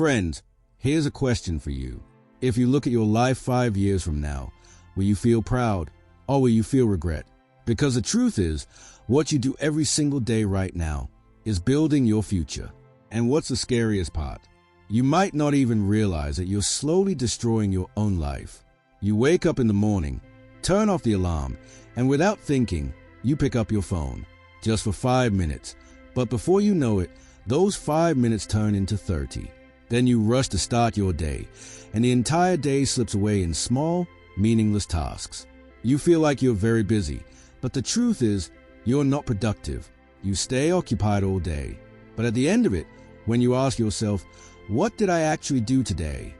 Friends, here's a question for you. If you look at your life 5 years from now, will you feel proud or will you feel regret? Because the truth is, what you do every single day right now is building your future. And what's the scariest part? You might not even realize that you're slowly destroying your own life. You wake up in the morning, turn off the alarm, and without thinking, you pick up your phone, just for 5 minutes. But before you know it, those 5 minutes turn into 30. Then you rush to start your day, and the entire day slips away in small, meaningless tasks. You feel like you're very busy, but the truth is, you're not productive. You stay occupied all day. But at the end of it, when you ask yourself, what did I actually do today?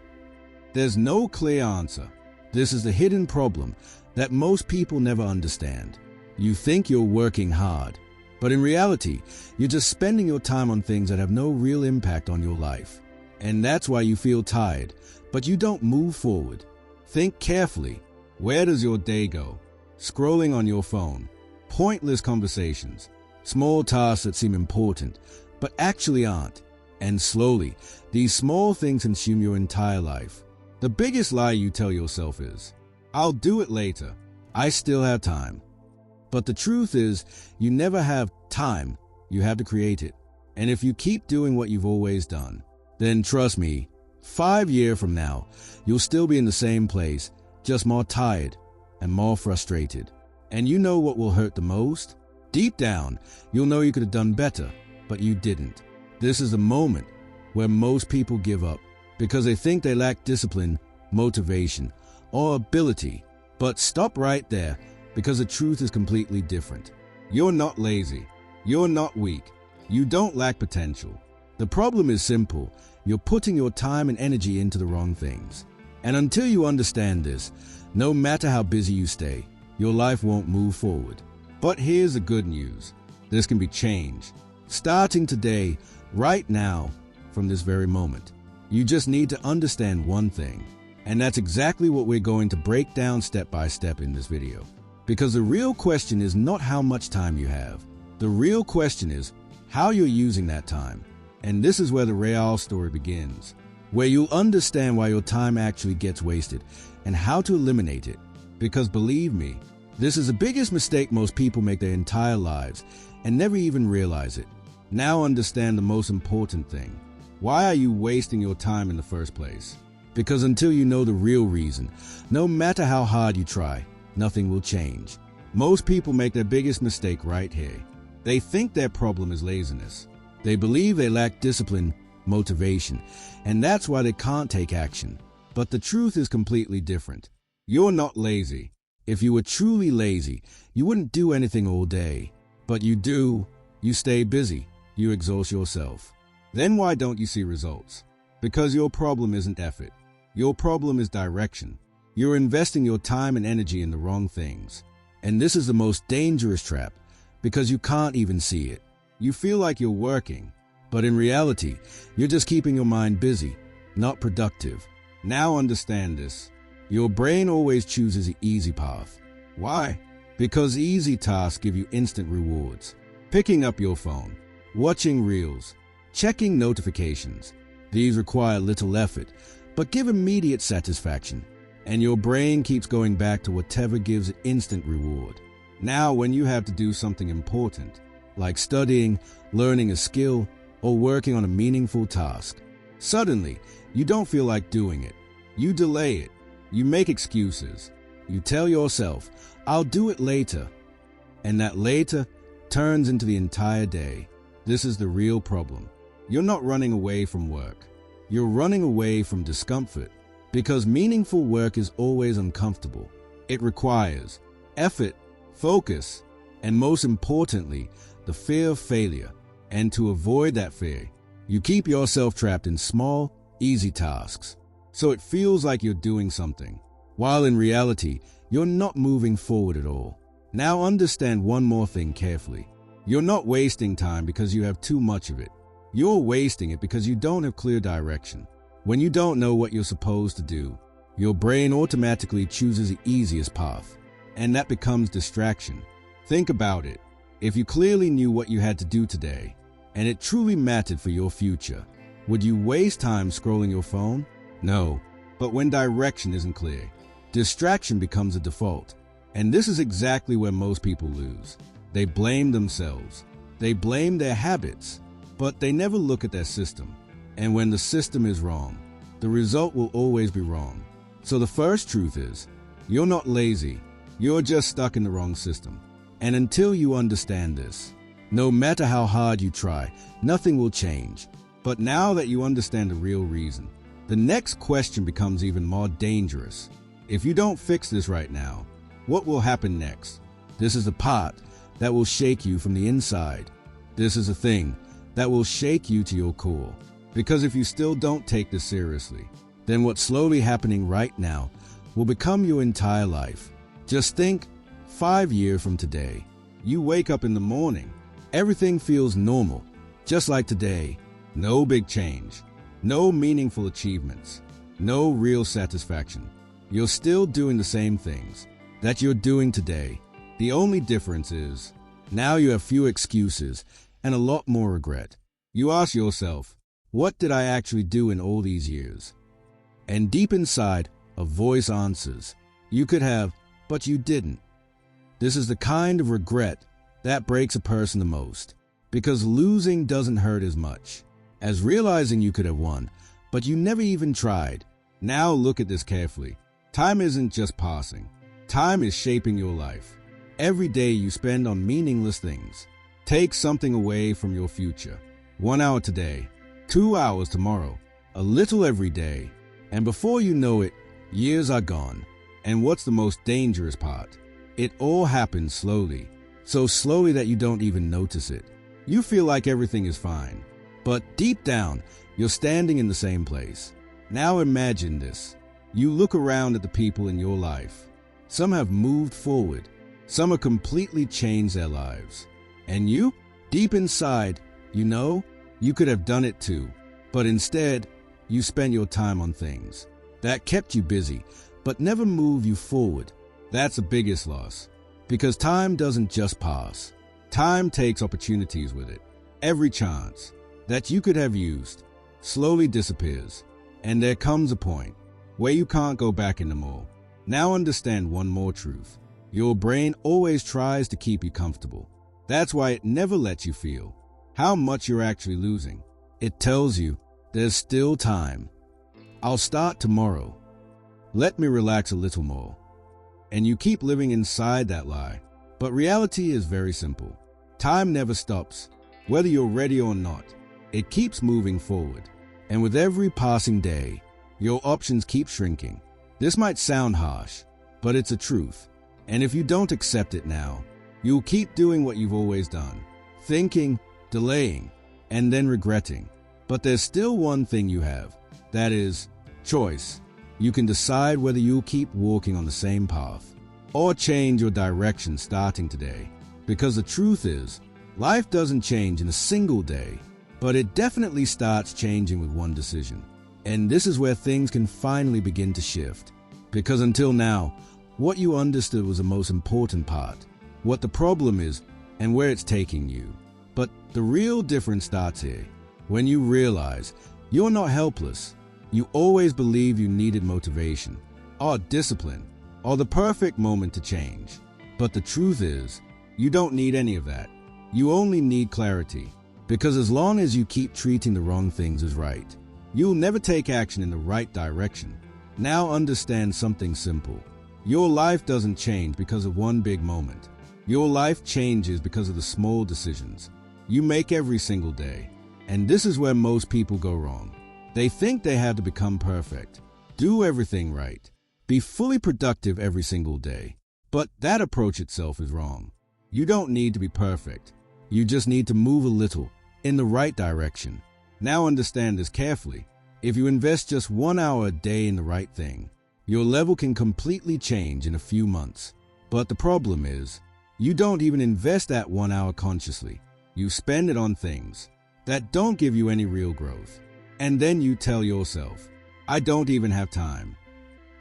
There's no clear answer. This is the hidden problem that most people never understand. You think you're working hard, but in reality, you're just spending your time on things that have no real impact on your life. And that's why you feel tired, but you don't move forward. Think carefully. Where does your day go? Scrolling on your phone, pointless conversations, small tasks that seem important, but actually aren't. And slowly, these small things consume your entire life. The biggest lie you tell yourself is, I'll do it later. I still have time. But the truth is, you never have time. You have to create it. And if you keep doing what you've always done, then trust me, 5 years from now, you'll still be in the same place, just more tired and more frustrated. And you know what will hurt the most? Deep down, you'll know you could have done better, but you didn't. This is the moment where most people give up because they think they lack discipline, motivation, or ability. But stop right there, because the truth is completely different. You're not lazy. You're not weak. You don't lack potential. The problem is simple. You're putting your time and energy into the wrong things. And until you understand this, no matter how busy you stay, your life won't move forward. But here's the good news. This can be changed. Starting today, right now, from this very moment. You just need to understand one thing. And that's exactly what we're going to break down step by step in this video. Because the real question is not how much time you have. The real question is how you're using that time. And this is where the real story begins, where you'll understand why your time actually gets wasted and how to eliminate it. Because believe me, this is the biggest mistake most people make their entire lives and never even realize it. Now understand the most important thing. Why are you wasting your time in the first place? Because until you know the real reason, no matter how hard you try, nothing will change. Most people make their biggest mistake right here. They think their problem is laziness. They believe they lack discipline, motivation, and that's why they can't take action. But the truth is completely different. You're not lazy. If you were truly lazy, you wouldn't do anything all day. But you do. You stay busy. You exhaust yourself. Then why don't you see results? Because your problem isn't effort. Your problem is direction. You're investing your time and energy in the wrong things. And this is the most dangerous trap, because you can't even see it. You feel like you're working, but in reality, you're just keeping your mind busy, not productive. Now understand this. Your brain always chooses the easy path. Why? Because easy tasks give you instant rewards. Picking up your phone, watching reels, checking notifications. These require little effort, but give immediate satisfaction. And your brain keeps going back to whatever gives instant reward. Now, when you have to do something important, like studying, learning a skill, or working on a meaningful task, suddenly, you don't feel like doing it. You delay it. You make excuses. You tell yourself, I'll do it later. And that later turns into the entire day. This is the real problem. You're not running away from work. You're running away from discomfort. Because meaningful work is always uncomfortable. It requires effort, focus, and most importantly, the fear of failure. And to avoid that fear, you keep yourself trapped in small, easy tasks. So it feels like you're doing something, while in reality, you're not moving forward at all. Now understand one more thing carefully. You're not wasting time because you have too much of it. You're wasting it because you don't have clear direction. When you don't know what you're supposed to do, your brain automatically chooses the easiest path, and that becomes distraction. Think about it. If you clearly knew what you had to do today, and it truly mattered for your future, Would you waste time scrolling your phone? No. But when direction isn't clear, distraction becomes a default. And this is exactly where most people lose. They blame themselves. They blame their habits, but they never look at their system. And when the system is wrong, the result will always be wrong. So the first truth is, you're not lazy. You're just stuck in the wrong system. And until you understand this, no matter how hard you try, nothing will change. But now that you understand the real reason, the next question becomes even more dangerous. If you don't fix this right now, what will happen next? This is the part that will shake you from the inside. This is a thing that will shake you to your core. Because if you still don't take this seriously, then what's slowly happening right now will become your entire life. Just think, 5 years from today, you wake up in the morning. Everything feels normal, just like today. No big change, no meaningful achievements, no real satisfaction. You're still doing the same things that you're doing today. The only difference is, now you have few excuses and a lot more regret. You ask yourself, what did I actually do in all these years? And deep inside, a voice answers, you could have, but you didn't. This is the kind of regret that breaks a person the most, because losing doesn't hurt as much as realizing you could have won, but you never even tried. Now look at this carefully. Time isn't just passing. Time is shaping your life. Every day you spend on meaningless things takes something away from your future. 1 hour today, 2 hours tomorrow, a little every day. And before you know it, years are gone. And what's the most dangerous part? It all happens slowly. So slowly that you don't even notice it. You feel like everything is fine. But deep down, you're standing in the same place. Now imagine this. You look around at the people in your life. Some have moved forward. Some have completely changed their lives. And you, deep inside, you know, you could have done it too. But instead, you spent your time on things that kept you busy, but never moved you forward. That's the biggest loss. Because time doesn't just pass. Time takes opportunities with it. Every chance that you could have used slowly disappears. And there comes a point where you can't go back anymore. Now understand one more truth. Your brain always tries to keep you comfortable. That's why it never lets you feel how much you're actually losing. It tells you there's still time. I'll start tomorrow. Let me relax a little more. And you keep living inside that lie. But reality is very simple. Time never stops. Whether you're ready or not, it keeps moving forward. And with every passing day, your options keep shrinking. This might sound harsh, but it's a truth. And if you don't accept it now, you'll keep doing what you've always done. Thinking, delaying, and then regretting. But there's still one thing you have. That is, choice. You can decide whether you'll keep walking on the same path or change your direction starting today. Because the truth is, life doesn't change in a single day, but it definitely starts changing with one decision. And this is where things can finally begin to shift. Because until now, what you understood was the most important part, what the problem is and where it's taking you. But the real difference starts here, when you realize you're not helpless. You always believe you needed motivation, or discipline, or the perfect moment to change. But the truth is, you don't need any of that. You only need clarity. Because as long as you keep treating the wrong things as right, you'll never take action in the right direction. Now understand something simple. Your life doesn't change because of one big moment. Your life changes because of the small decisions you make every single day. And this is where most people go wrong. They think they have to become perfect, do everything right, be fully productive every single day. But that approach itself is wrong. You don't need to be perfect. You just need to move a little in the right direction. Now understand this carefully. If you invest just 1 hour a day in the right thing, your level can completely change in a few months. But the problem is, you don't even invest that 1 hour consciously. You spend it on things that don't give you any real growth. And then you tell yourself, I don't even have time.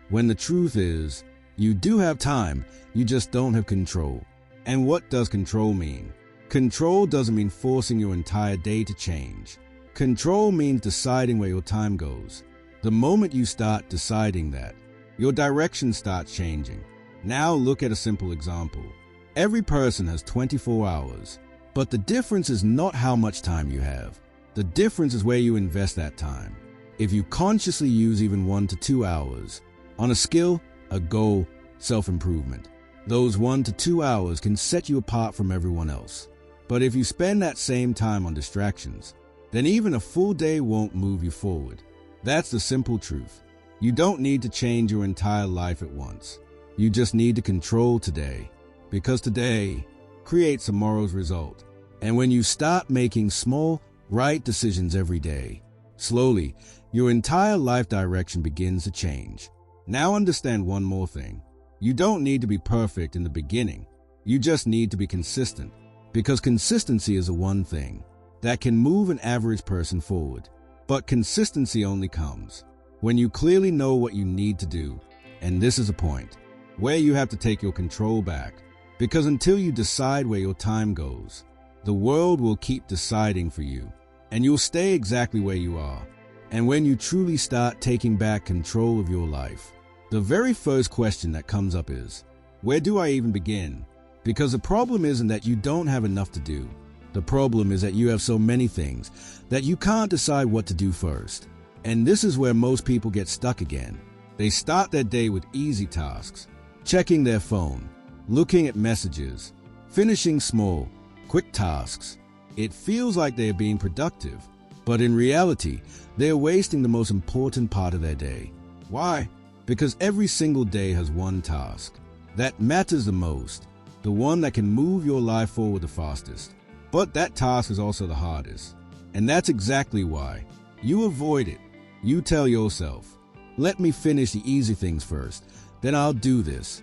When the truth is, you do have time, you just don't have control. And what does control mean? Control doesn't mean forcing your entire day to change. Control means deciding where your time goes. The moment you start deciding that, your direction starts changing. Now look at a simple example. Every person has 24 hours, but the difference is not how much time you have. The difference is where you invest that time. If you consciously use even 1 to 2 hours on a skill, a goal, self-improvement, those 1 to 2 hours can set you apart from everyone else. But if you spend that same time on distractions, then even a full day won't move you forward. That's the simple truth. You don't need to change your entire life at once. You just need to control today, because today creates tomorrow's result. And when you start making small, right decisions every day, slowly, your entire life direction begins to change. Now understand one more thing. You don't need to be perfect in the beginning. You just need to be consistent, because consistency is the one thing that can move an average person forward. But consistency only comes when you clearly know what you need to do. And this is a point where you have to take your control back, because until you decide where your time goes, the world will keep deciding for you, and you'll stay exactly where you are. And when you truly start taking back control of your life, the very first question that comes up is, where do I even begin? Because the problem isn't that you don't have enough to do. The problem is that you have so many things that you can't decide what to do first. And this is where most people get stuck again. They start their day with easy tasks, checking their phone, looking at messages, finishing small, quick tasks. It feels like they are being productive, but in reality, they are wasting the most important part of their day. Why? Because every single day has one task that matters the most, the one that can move your life forward the fastest. But that task is also the hardest. And that's exactly why you avoid it. You tell yourself, let me finish the easy things first, then I'll do this.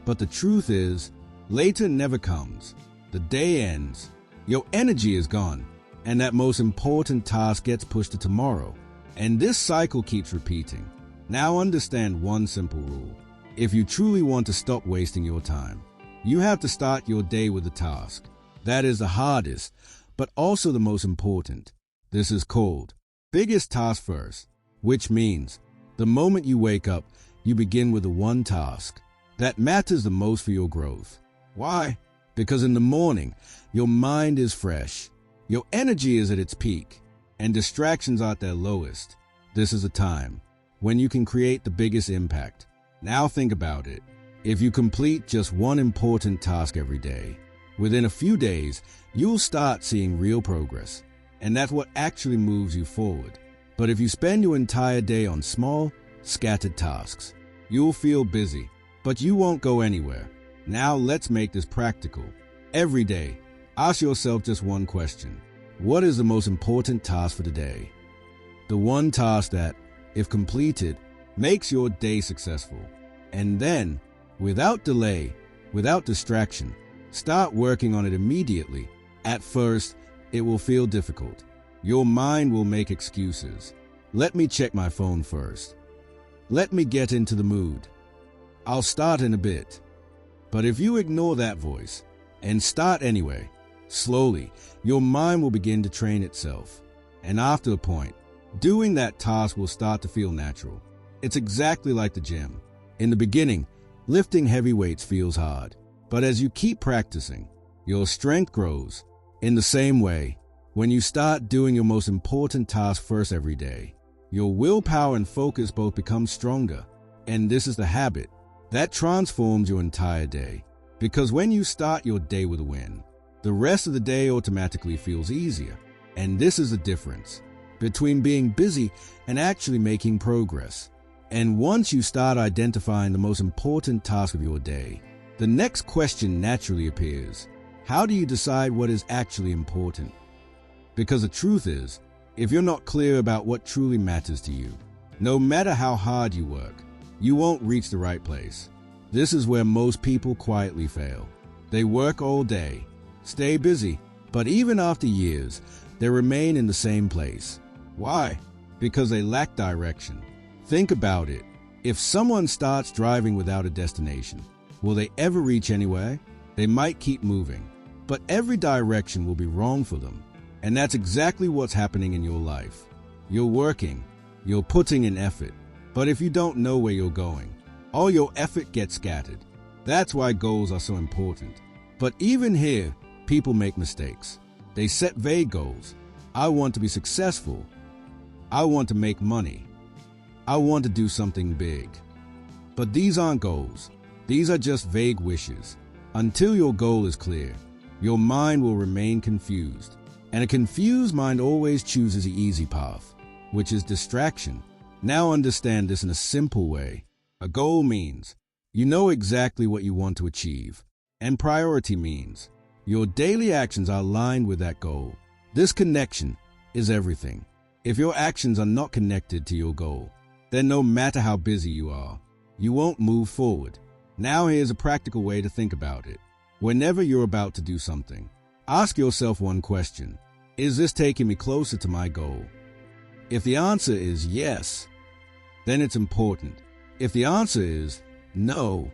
But the truth is, later never comes. The day ends, your energy is gone, and that most important task gets pushed to tomorrow. And this cycle keeps repeating. Now understand one simple rule. If you truly want to stop wasting your time, you have to start your day with a task that is the hardest, but also the most important. This is called biggest task first, which means the moment you wake up, you begin with the one task that matters the most for your growth. Why? Because in the morning, your mind is fresh, your energy is at its peak, and distractions are at their lowest. This is a time when you can create the biggest impact. Now think about it. If you complete just one important task every day, within a few days, you'll start seeing real progress, and that's what actually moves you forward. But if you spend your entire day on small, scattered tasks, you'll feel busy, but you won't go anywhere. Now let's make this practical. Every day, ask yourself just one question. What is the most important task for today? The one task that, if completed, makes your day successful. And then, without delay, without distraction, start working on it immediately. At first, it will feel difficult. Your mind will make excuses. Let me check my phone first. Let me get into the mood. I'll start in a bit. But if you ignore that voice and start anyway, slowly, your mind will begin to train itself. And after a point, doing that task will start to feel natural. It's exactly like the gym. In the beginning, lifting heavy weights feels hard. But as you keep practicing, your strength grows. In the same way, when you start doing your most important task first every day, your willpower and focus both become stronger. And this is the habit that transforms your entire day. Because when you start your day with a win, the rest of the day automatically feels easier. And this is the difference between being busy and actually making progress. And once you start identifying the most important task of your day, the next question naturally appears. How do you decide what is actually important? Because the truth is, if you're not clear about what truly matters to you, no matter how hard you work, you won't reach the right place. This is where most people quietly fail. They work all day, stay busy, but even after years, they remain in the same place. Why? Because they lack direction. Think about it. If someone starts driving without a destination, will they ever reach anywhere? They might keep moving, but every direction will be wrong for them. And that's exactly what's happening in your life. You're working, you're putting in effort, but if you don't know where you're going, all your effort gets scattered. That's why goals are so important. But even here, people make mistakes. They set vague goals. I want to be successful. I want to make money. I want to do something big. But these aren't goals. These are just vague wishes. Until your goal is clear, your mind will remain confused. And a confused mind always chooses the easy path, which is distraction. Now understand this in a simple way. A goal means you know exactly what you want to achieve. And priority means your daily actions are aligned with that goal. This connection is everything. If your actions are not connected to your goal, then no matter how busy you are, you won't move forward. Now here's a practical way to think about it. Whenever you're about to do something, ask yourself one question. Is this taking me closer to my goal? If the answer is yes, then it's important. If the answer is no,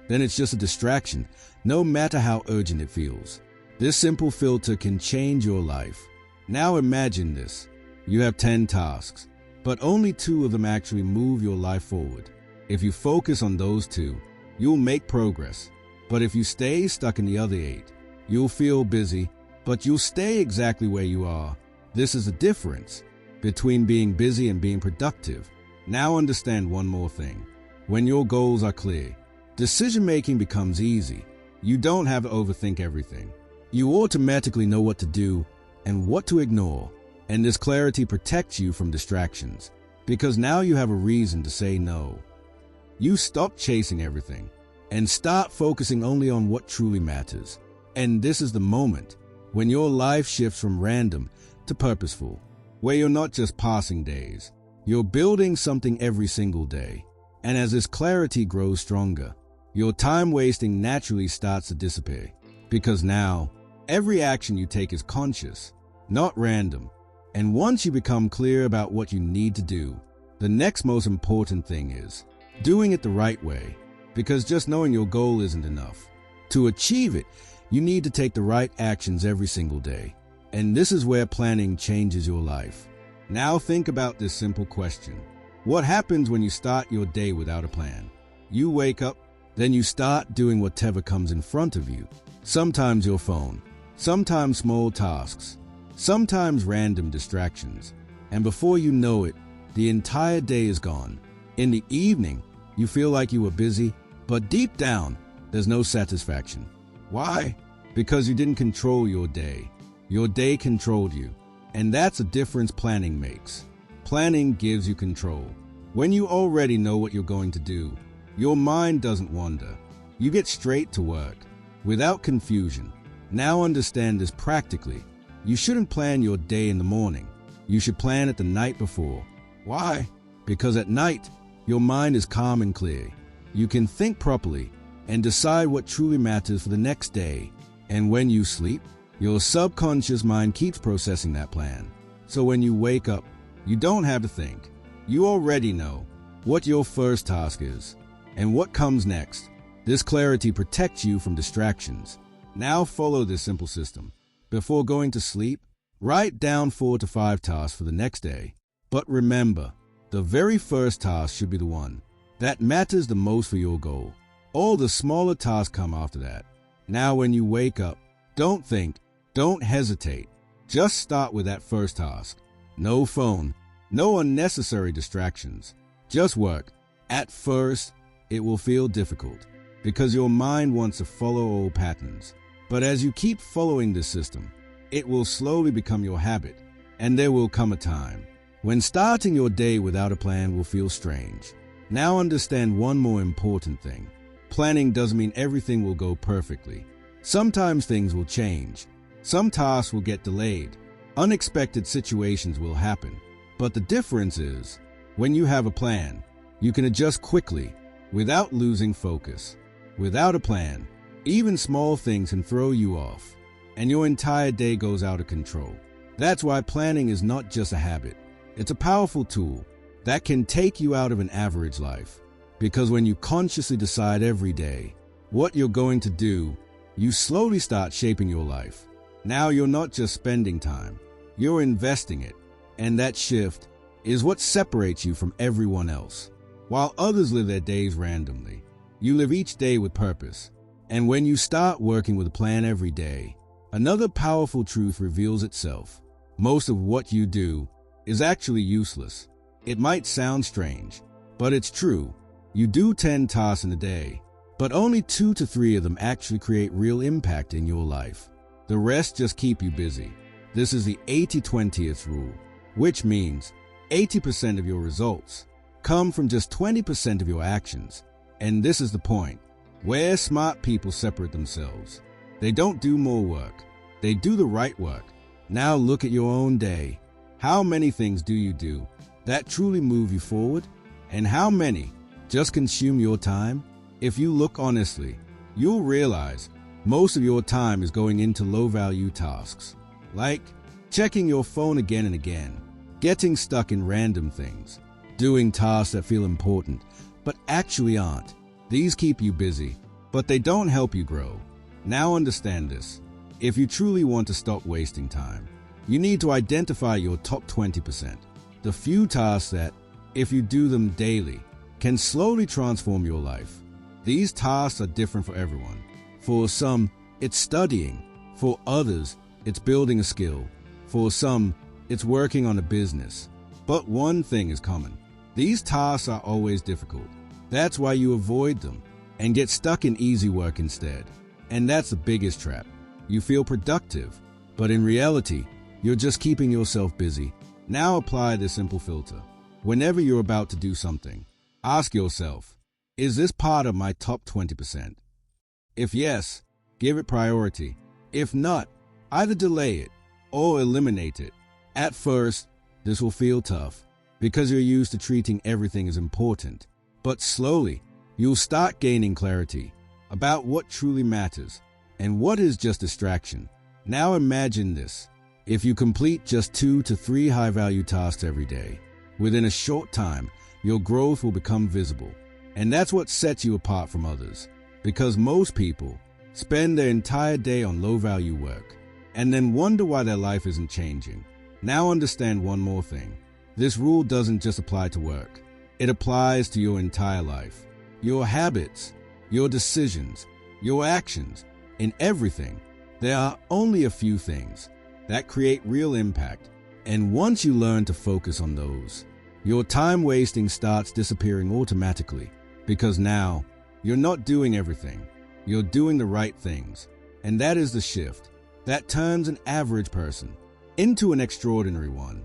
then it's just a distraction, no matter how urgent it feels. This simple filter can change your life. Now imagine this. You have 10 tasks, but only 2 of them actually move your life forward. If you focus on those 2, you'll make progress. But if you stay stuck in the other 8, you'll feel busy, but you'll stay exactly where you are. This is the difference between being busy and being productive. Now understand one more thing. When your goals are clear, decision-making becomes easy. You don't have to overthink everything. You automatically know what to do and what to ignore. And this clarity protects you from distractions, because now you have a reason to say no. You stop chasing everything and start focusing only on what truly matters. And this is the moment when your life shifts from random to purposeful, where you're not just passing days, you're building something every single day. And as this clarity grows stronger, your time wasting naturally starts to disappear, because now every action you take is conscious, not random. And once you become clear about what you need to do, the next most important thing is doing it the right way, because just knowing your goal isn't enough. To achieve it, you need to take the right actions every single day. And this is where planning changes your life. Now think about this simple question. What happens when you start your day without a plan? You wake up, then you start doing whatever comes in front of you. Sometimes your phone, sometimes small tasks, sometimes random distractions. And before you know it, the entire day is gone. In the evening, you feel like you were busy, but deep down, there's no satisfaction. Why? Because you didn't control your day. Your day controlled you. And that's the difference planning makes. Planning gives you control. When you already know what you're going to do, your mind doesn't wander. You get straight to work, without confusion. Now understand this practically. You shouldn't plan your day in the morning. You should plan it the night before. Why? Because at night, your mind is calm and clear. You can think properly and decide what truly matters for the next day. And when you sleep, your subconscious mind keeps processing that plan. So when you wake up, you don't have to think. You already know what your first task is and what comes next. This clarity protects you from distractions. Now follow this simple system. Before going to sleep, write down 4 to 5 tasks for the next day. But remember, the very first task should be the one that matters the most for your goal. All the smaller tasks come after that. Now when you wake up, don't think, don't hesitate. Just start with that first task. No phone, no unnecessary distractions. Just work. At first, it will feel difficult because your mind wants to follow old patterns. But as you keep following this system, it will slowly become your habit, and there will come a time when starting your day without a plan will feel strange. Now understand one more important thing. Planning doesn't mean everything will go perfectly. Sometimes things will change. Some tasks will get delayed. Unexpected situations will happen. But the difference is, when you have a plan, you can adjust quickly without losing focus. Without a plan, even small things can throw you off, and your entire day goes out of control. That's why planning is not just a habit. It's a powerful tool that can take you out of an average life. Because when you consciously decide every day what you're going to do, you slowly start shaping your life. Now you're not just spending time, you're investing it. And that shift is what separates you from everyone else. While others live their days randomly, you live each day with purpose. And when you start working with a plan every day, another powerful truth reveals itself. Most of what you do is actually useless. It might sound strange, but it's true. You do 10 tasks in a day, but only 2 to 3 of them actually create real impact in your life. The rest just keep you busy. This is the 80-20th rule, which means 80% of your results come from just 20% of your actions. And this is the point where smart people separate themselves. They don't do more work. They do the right work. Now look at your own day. How many things do you do that truly move you forward? And how many just consume your time? If you look honestly, you'll realize most of your time is going into low-value tasks, like checking your phone again and again, getting stuck in random things, doing tasks that feel important but actually aren't. These keep you busy, but they don't help you grow. Now understand this. If you truly want to stop wasting time, you need to identify your top 20%. The few tasks that, if you do them daily, can slowly transform your life. These tasks are different for everyone. For some, it's studying. For others, it's building a skill. For some, it's working on a business. But one thing is common. These tasks are always difficult. That's why you avoid them and get stuck in easy work instead. And that's the biggest trap. You feel productive, but in reality, you're just keeping yourself busy. Now apply this simple filter. Whenever you're about to do something, ask yourself, is this part of my top 20%? If yes, give it priority. If not, either delay it or eliminate it. At first, this will feel tough because you're used to treating everything as important. But slowly, you'll start gaining clarity about what truly matters and what is just distraction. Now imagine this. If you complete just 2 to 3 high-value tasks every day, within a short time, your growth will become visible. And that's what sets you apart from others. Because most people spend their entire day on low-value work and then wonder why their life isn't changing. Now understand one more thing. This rule doesn't just apply to work. It applies to your entire life. Your habits, your decisions, your actions, in everything. There are only a few things that create real impact. And once you learn to focus on those, your time wasting starts disappearing automatically. Because now, you're not doing everything. You're doing the right things. And that is the shift that turns an average person into an extraordinary one.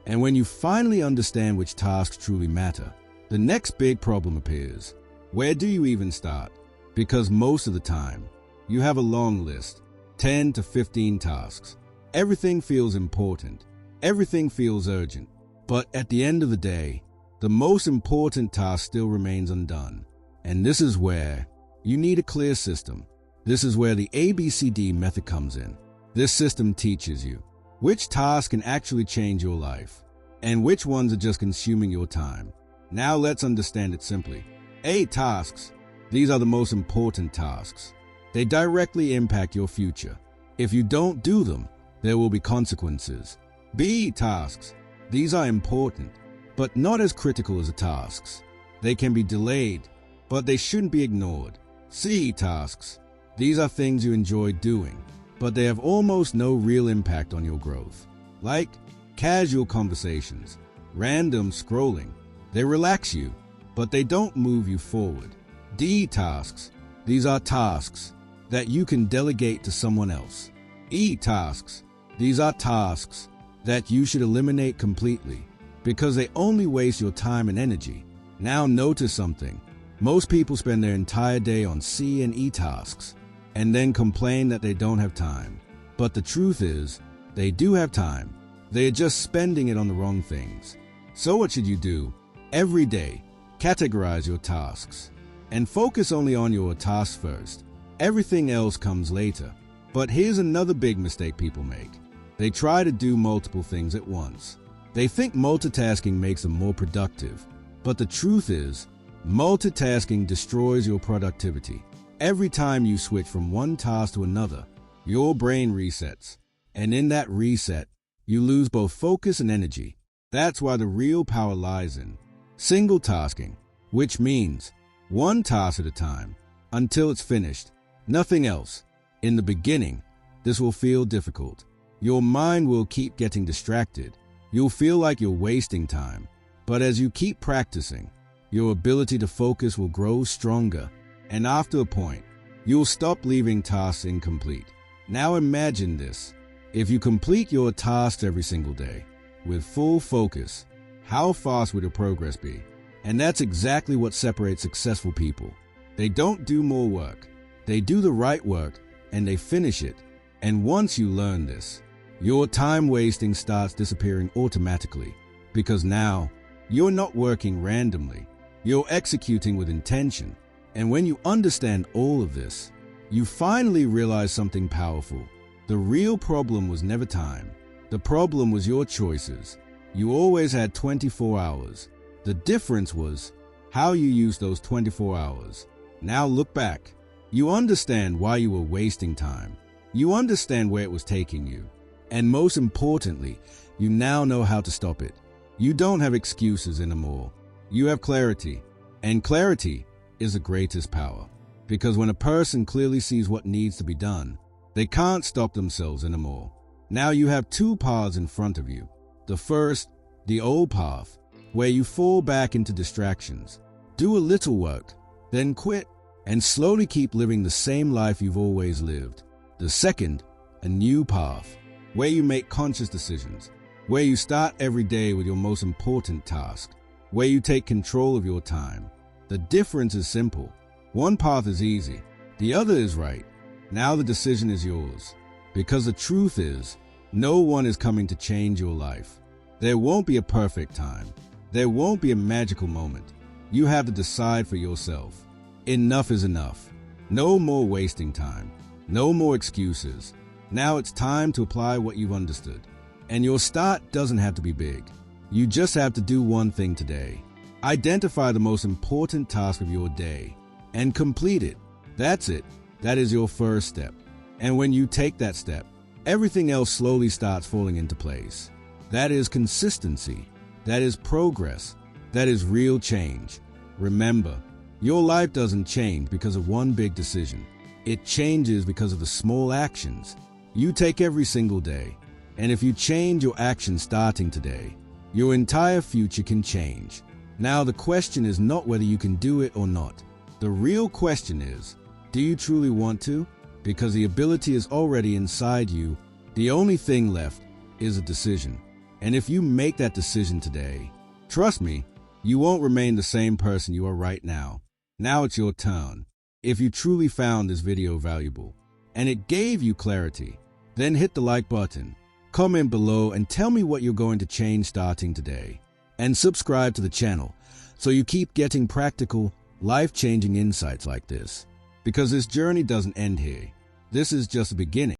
And when you finally understand which tasks truly matter, the next big problem appears. Where do you even start? Because most of the time, you have a long list, 10 to 15 tasks. Everything feels important. Everything feels urgent. But at the end of the day, the most important task still remains undone. And this is where you need a clear system. This is where the ABCD method comes in. This system teaches you which tasks can actually change your life and which ones are just consuming your time. Now let's understand it simply. A. Tasks. These are the most important tasks. They directly impact your future. If you don't do them, there will be consequences. B. Tasks. These are important, but not as critical as the tasks. They can be delayed, but they shouldn't be ignored. C. Tasks. These are things you enjoy doing, but they have almost no real impact on your growth. Like casual conversations, random scrolling. They relax you, but they don't move you forward. D. Tasks. These are tasks that you can delegate to someone else. E. Tasks. These are tasks that you should eliminate completely because they only waste your time and energy. Now notice something. Most people spend their entire day on C and E tasks and then complain that they don't have time. But the truth is, they do have time. They are just spending it on the wrong things. So what should you do? Every day, categorize your tasks and focus only on your tasks first. Everything else comes later. But here's another big mistake people make. They try to do multiple things at once. They think multitasking makes them more productive. But the truth is, multitasking destroys your productivity. Every time you switch from one task to another, your brain resets. And in that reset, you lose both focus and energy. That's why the real power lies in single tasking, which means one task at a time until it's finished, nothing else. In the beginning, this will feel difficult. Your mind will keep getting distracted. You'll feel like you're wasting time. But as you keep practicing, your ability to focus will grow stronger. And after a point, you'll stop leaving tasks incomplete. Now imagine this. If you complete your tasks every single day with full focus, how fast would your progress be? And that's exactly what separates successful people. They don't do more work. They do the right work and they finish it. And once you learn this, your time wasting starts disappearing automatically, because now you're not working randomly. You're executing with intention. And when you understand all of this, you finally realize something powerful. The real problem was never time. The problem was your choices. You always had 24 hours. The difference was how you used those 24 hours. Now look back. You understand why you were wasting time. You understand where it was taking you. And most importantly, you now know how to stop it. You don't have excuses anymore. You have clarity. And clarity is the greatest power. Because when a person clearly sees what needs to be done, they can't stop themselves anymore. Now you have two paths in front of you. The first, the old path, where you fall back into distractions. Do a little work, then quit, and slowly keep living the same life you've always lived. The second, a new path, where you make conscious decisions, where you start every day with your most important task, where you take control of your time. The difference is simple. One path is easy, the other is right. Now the decision is yours. Because the truth is, no one is coming to change your life. There won't be a perfect time. There won't be a magical moment. You have to decide for yourself. Enough is enough. No more wasting time. No more excuses. Now it's time to apply what you've understood. And your start doesn't have to be big. You just have to do one thing today. Identify the most important task of your day and complete it. That's it. That is your first step. And when you take that step, everything else slowly starts falling into place. That is consistency. That is progress. That is real change. Remember, your life doesn't change because of one big decision. It changes because of the small actions you take every single day. And if you change your actions starting today, your entire future can change. Now the question is not whether you can do it or not. The real question is, do you truly want to? Because the ability is already inside you. The only thing left is a decision. And if you make that decision today, trust me, you won't remain the same person you are right now. Now it's your turn. If you truly found this video valuable and it gave you clarity, then hit the like button, comment below and tell me what you're going to change starting today. And subscribe to the channel so you keep getting practical, life-changing insights like this. Because this journey doesn't end here. This is just the beginning.